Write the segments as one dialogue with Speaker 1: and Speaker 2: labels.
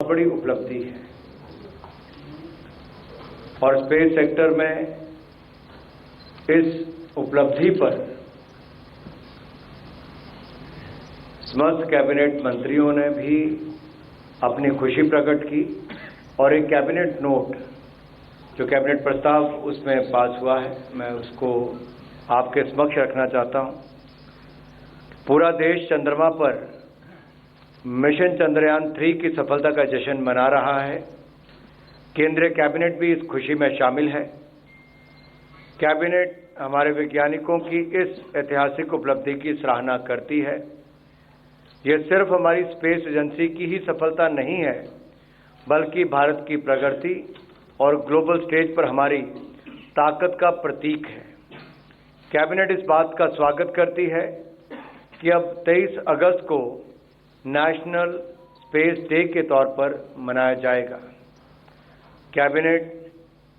Speaker 1: बहुत बड़ी उपलब्धि है और स्पेस सेक्टर में इस उपलब्धि पर समस्त कैबिनेट मंत्रियों ने भी अपनी खुशी प्रकट की और एक कैबिनेट नोट जो कैबिनेट प्रस्ताव उसमें पास हुआ है, मैं उसको आपके समक्ष रखना चाहता हूं। पूरा देश चंद्रमा पर मिशन चंद्रयान 3 की सफलता का जश्न मना रहा है। केंद्रीय कैबिनेट भी इस खुशी में शामिल है। कैबिनेट हमारे वैज्ञानिकों की इस ऐतिहासिक उपलब्धि की सराहना करती है। यह सिर्फ हमारी स्पेस एजेंसी की ही सफलता नहीं है, बल्कि भारत की प्रगति और ग्लोबल स्टेज पर हमारी ताकत का प्रतीक है। कैबिनेट इस बात का स्वागत करती है कि अब 23 अगस्त को नेशनल स्पेस डे के तौर पर मनाया जाएगा। कैबिनेट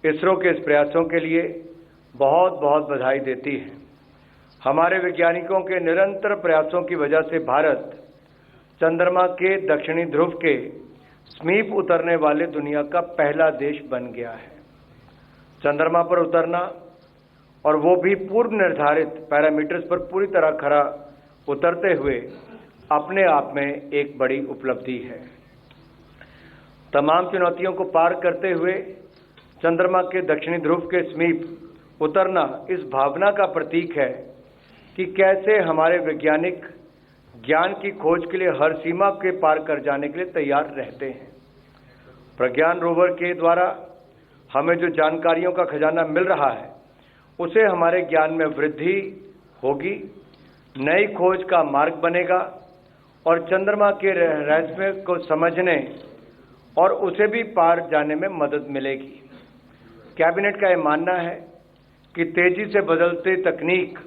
Speaker 1: इसरो के इस प्रयासों के लिए बहुत बहुत बधाई देती है। हमारे वैज्ञानिकों के निरंतर प्रयासों की वजह से भारत चंद्रमा के दक्षिणी ध्रुव के समीप उतरने वाले दुनिया का पहला देश बन गया है। चंद्रमा पर उतरना और वो भी पूर्व निर्धारित पैरामीटर्स पर पूरी तरह खरा उतरते हुए अपने आप में एक बड़ी उपलब्धि है। तमाम चुनौतियों को पार करते हुए चंद्रमा के दक्षिणी ध्रुव के समीप उतरना इस भावना का प्रतीक है कि कैसे हमारे वैज्ञानिक ज्ञान की खोज के लिए हर सीमा के पार कर जाने के लिए तैयार रहते हैं। प्रज्ञान रोवर के द्वारा हमें जो जानकारियों का खजाना मिल रहा है, उसे हमारे ज्ञान में वृद्धि होगी, नई खोज का मार्ग बनेगा और चंद्रमा के रहस्य को समझने और उसे भी पार जाने में मदद मिलेगी। कैबिनेट का यह मानना है कि तेजी से बदलते तकनीक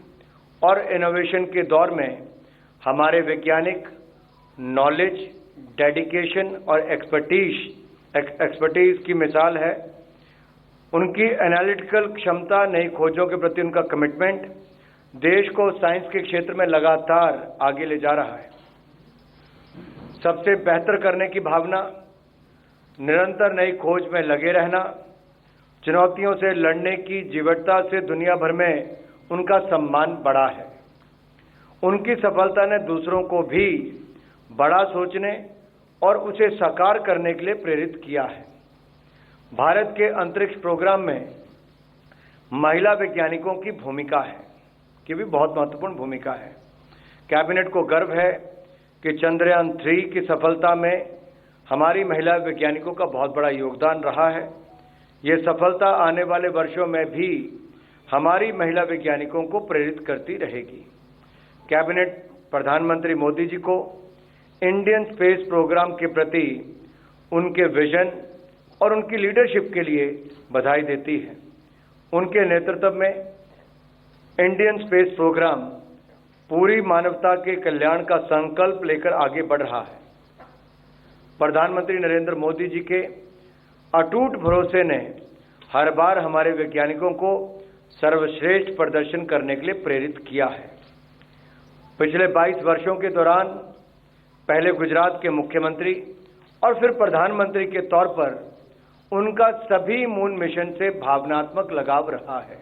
Speaker 1: और इनोवेशन के दौर में हमारे वैज्ञानिक नॉलेज, डेडिकेशन और एक्सपर्टीज की मिसाल है। उनकी एनालिटिकल क्षमता, नई खोजों के प्रति उनका कमिटमेंट देश को साइंस के क्षेत्र में लगातार आगे ले जा रहा है। सबसे बेहतर करने की भावना, निरंतर नई खोज में लगे रहना, चुनौतियों से लड़ने की जीवटता से दुनिया भर में उनका सम्मान बढ़ा है। उनकी सफलता ने दूसरों को भी बड़ा सोचने और उसे साकार करने के लिए प्रेरित किया है। भारत के अंतरिक्ष प्रोग्राम में महिला वैज्ञानिकों की भूमिका है कि भी बहुत महत्वपूर्ण भूमिका है। कैबिनेट को गर्व है कि चंद्रयान 3 की सफलता में हमारी महिला वैज्ञानिकों का बहुत बड़ा योगदान रहा है। ये सफलता आने वाले वर्षों में भी हमारी महिला वैज्ञानिकों को प्रेरित करती रहेगी। कैबिनेट प्रधानमंत्री मोदी जी को इंडियन स्पेस प्रोग्राम के प्रति उनके विजन और उनकी लीडरशिप के लिए बधाई देती है। उनके नेतृत्व में इंडियन स्पेस प्रोग्राम पूरी मानवता के कल्याण का संकल्प लेकर आगे बढ़ रहा है। प्रधानमंत्री नरेंद्र मोदी जी के अटूट भरोसे ने हर बार हमारे वैज्ञानिकों को सर्वश्रेष्ठ प्रदर्शन करने के लिए प्रेरित किया है। पिछले 22 वर्षों के दौरान पहले गुजरात के मुख्यमंत्री और फिर प्रधानमंत्री के तौर पर उनका सभी मून मिशन से भावनात्मक लगाव रहा है।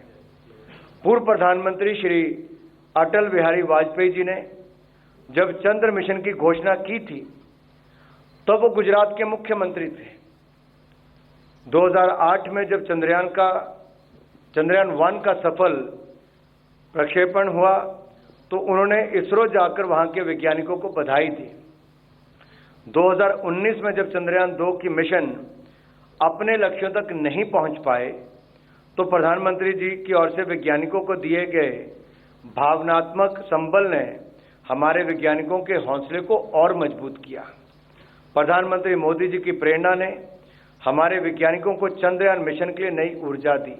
Speaker 1: पूर्व प्रधानमंत्री श्री अटल बिहारी वाजपेयी जी ने जब चंद्र मिशन की घोषणा की थी तो वो गुजरात के मुख्यमंत्री थे। 2008 में जब चंद्रयान 1 का सफल प्रक्षेपण हुआ तो उन्होंने इसरो जाकर वहां के वैज्ञानिकों को बधाई दी। 2019 में जब चंद्रयान 2 की मिशन अपने लक्ष्यों तक नहीं पहुंच पाए तो प्रधानमंत्री जी की ओर से वैज्ञानिकों को दिए गए भावनात्मक संबल ने हमारे वैज्ञानिकों के हौसले को और मजबूत किया। प्रधानमंत्री मोदी जी की प्रेरणा ने हमारे वैज्ञानिकों को चंद्रयान मिशन के लिए नई ऊर्जा दी।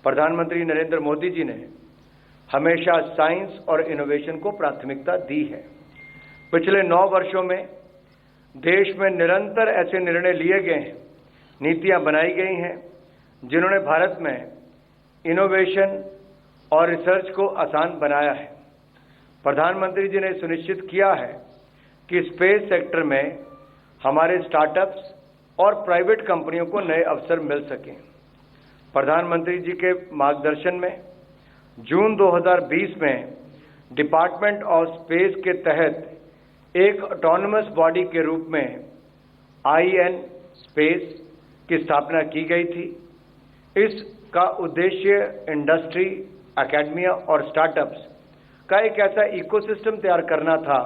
Speaker 1: प्रधानमंत्री नरेंद्र मोदी जी ने हमेशा साइंस और इनोवेशन को प्राथमिकता दी है। पिछले 9 वर्षों में देश में निरंतर ऐसे निर्णय लिए गए हैं, नीतियां बनाई गई हैं जिन्होंने भारत में इनोवेशन और रिसर्च को आसान बनाया है। प्रधानमंत्री जी ने सुनिश्चित किया है कि स्पेस सेक्टर में हमारे स्टार्टअप्स और प्राइवेट कंपनियों को नए अवसर मिल सकें। प्रधानमंत्री जी के मार्गदर्शन में जून 2020 में डिपार्टमेंट ऑफ स्पेस के तहत एक ऑटोनमस बॉडी के रूप में IN स्पेस की स्थापना की गई थी। इसका उद्देश्य इंडस्ट्री, एकेडमिया और स्टार्टअप्स का एक ऐसा इकोसिस्टम तैयार करना था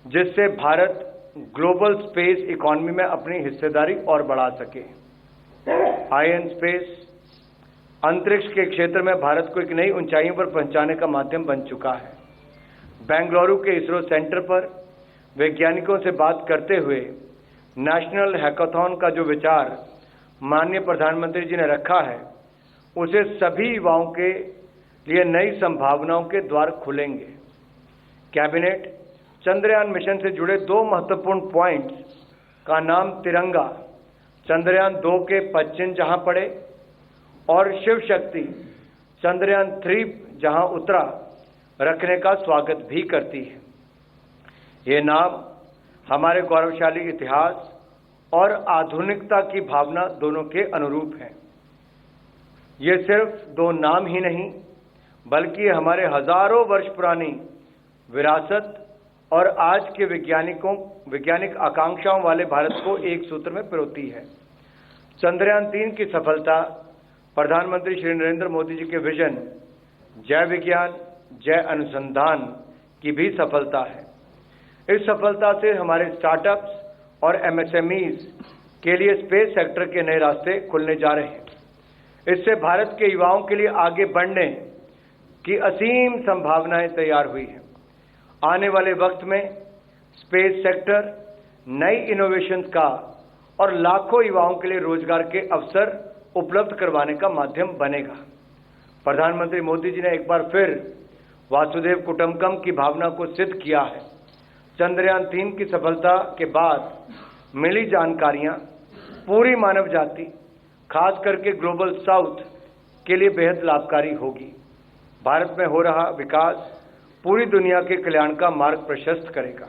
Speaker 1: जिससे भारत ग्लोबल स्पेस इकोनॉमी में अपनी हिस्सेदारी और बढ़ा सके। IN स्पेस अंतरिक्ष के क्षेत्र में भारत को एक नई ऊंचाइयों पर पहुंचाने का माध्यम बन चुका है। बेंगलुरु के इसरो सेंटर पर वैज्ञानिकों से बात करते हुए नेशनल हैकाथॉन का जो विचार माननीय प्रधानमंत्री जी ने रखा है, उसे सभी युवाओं के लिए नई संभावनाओं के द्वार खुलेंगे। कैबिनेट चंद्रयान मिशन से जुड़े 2 महत्वपूर्ण पॉइंट्स का नाम तिरंगा चंद्रयान 2 के पश्चिम जहां पड़े और शिव शक्ति चंद्रयान 3 जहां उतरा रखने का स्वागत भी करती है। ये नाम हमारे गौरवशाली इतिहास और आधुनिकता की भावना दोनों के अनुरूप हैं। ये सिर्फ 2 नाम ही नहीं बल्कि हमारे हजारों वर्ष पुरानी विरासत और आज के वैज्ञानिक आकांक्षाओं वाले भारत को एक सूत्र में पिरोती है। चंद्रयान 3 की सफलता प्रधानमंत्री श्री नरेंद्र मोदी जी के विजन जय विज्ञान जय अनुसंधान की भी सफलता है। इस सफलता से हमारे स्टार्टअप्स और MSMEs के लिए स्पेस सेक्टर के नए रास्ते खुलने जा रहे हैं। इससे भारत के युवाओं के लिए आगे बढ़ने की असीम संभावनाएं तैयार हुई हैं। आने वाले वक्त में स्पेस सेक्टर नई इनोवेशंस का और लाखों युवाओं के लिए रोजगार के अवसर उपलब्ध करवाने का माध्यम बनेगा। प्रधानमंत्री मोदी जी ने एक बार फिर वासुदेव कुटुंबकम की भावना को सिद्ध किया है। चंद्रयान 3 की सफलता के बाद मिली जानकारियां पूरी मानव जाति, खास करके ग्लोबल साउथ के लिए बेहद लाभकारी होगी। भारत में हो रहा विकास पूरी दुनिया के कल्याण का मार्ग प्रशस्त करेगा।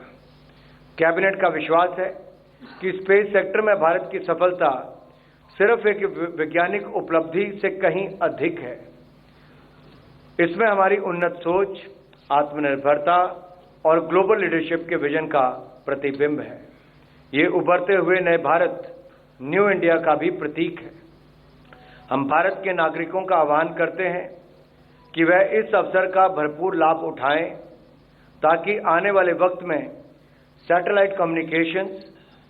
Speaker 1: कैबिनेट का विश्वास है कि स्पेस सेक्टर में भारत की सफलता सिर्फ एक वैज्ञानिक उपलब्धि से कहीं अधिक है। इसमें हमारी उन्नत सोच, आत्मनिर्भरता और ग्लोबल लीडरशिप के विजन का प्रतिबिंब है। ये उभरते हुए नए भारत, न्यू इंडिया का भी प्रतीक है। हम भारत के नागरिकों का आह्वान करते हैं कि वह इस अवसर का भरपूर लाभ उठाएं ताकि आने वाले वक्त में सैटेलाइट कम्युनिकेशंस,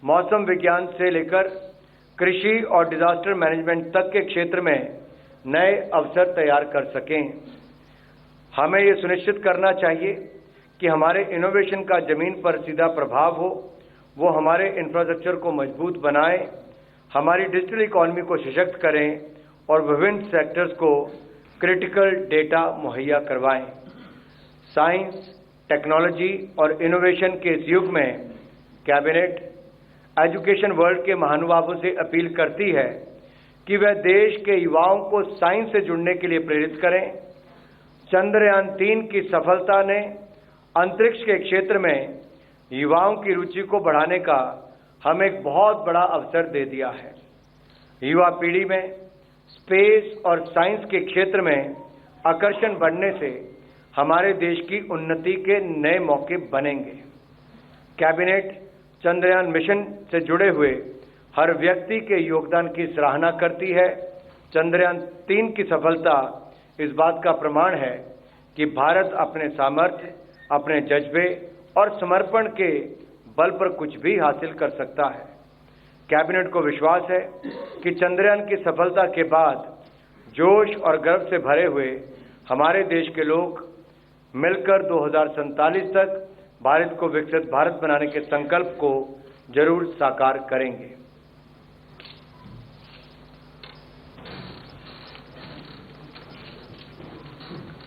Speaker 1: मौसम विज्ञान से लेकर कृषि और डिजास्टर मैनेजमेंट तक के क्षेत्र में नए अवसर तैयार कर सकें। हमें ये सुनिश्चित करना चाहिए कि हमारे इनोवेशन का जमीन पर सीधा प्रभाव हो, वो हमारे इंफ्रास्ट्रक्चर को मजबूत बनाएं, हमारी डिजिटल इकोनॉमी को सशक्त करें और विभिन्न सेक्टर्स को क्रिटिकल डेटा मुहैया करवाएं। साइंस, टेक्नोलॉजी और इनोवेशन के इस युग में कैबिनेट एजुकेशन वर्ल्ड के महानुभावों से अपील करती है कि वह देश के युवाओं को साइंस से जुड़ने के लिए प्रेरित करें। चंद्रयान 3 की सफलता ने अंतरिक्ष के क्षेत्र में युवाओं की रुचि को बढ़ाने का हमें एक बहुत बड़ा अवसर दे दिया है। युवा पीढ़ी में स्पेस और साइंस के क्षेत्र में आकर्षण बढ़ने से हमारे देश की उन्नति के नए मौके बनेंगे। कैबिनेट चंद्रयान मिशन से जुड़े हुए हर व्यक्ति के योगदान की सराहना करती है। चंद्रयान 3 की सफलता इस बात का प्रमाण है कि भारत अपने सामर्थ्य, अपने जज्बे और समर्पण के बल पर कुछ भी हासिल कर सकता है। कैबिनेट को विश्वास है कि चंद्रयान की सफलता के बाद जोश और गर्व से भरे हुए हमारे देश के लोग मिलकर 2047 तक भारत को विकसित भारत बनाने के संकल्प को जरूर साकार करेंगे।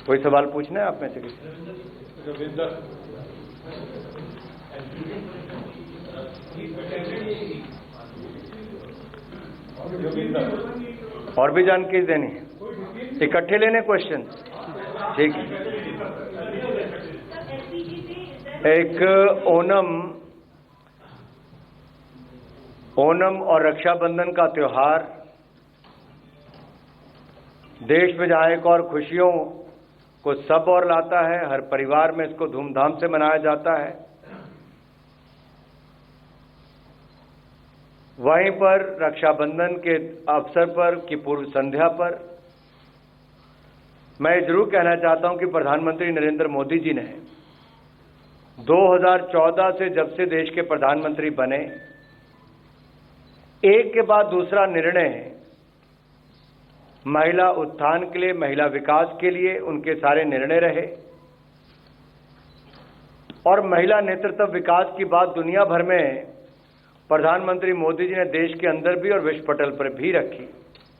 Speaker 1: कोई सवाल पूछना है आप में से किसी? और भी जानकारी देनी है? इकट्ठे लेने क्वेश्चन? ठीक है। एक ओनम ओणम और रक्षाबंधन का त्योहार देश में जहां एक और खुशियों को सब और लाता है, हर परिवार में इसको धूमधाम से मनाया जाता है, वहीं पर रक्षाबंधन के अवसर पर की पूर्व संध्या पर मैं जरूर कहना चाहता हूं कि प्रधानमंत्री नरेंद्र मोदी जी ने 2014 से जब से देश के प्रधानमंत्री बने, एक के बाद दूसरा निर्णय महिला उत्थान के लिए, महिला विकास के लिए उनके सारे निर्णय रहे और महिला नेतृत्व विकास की बात दुनिया भर में प्रधानमंत्री मोदी जी ने देश के अंदर भी और विश्व पटल पर भी रखी।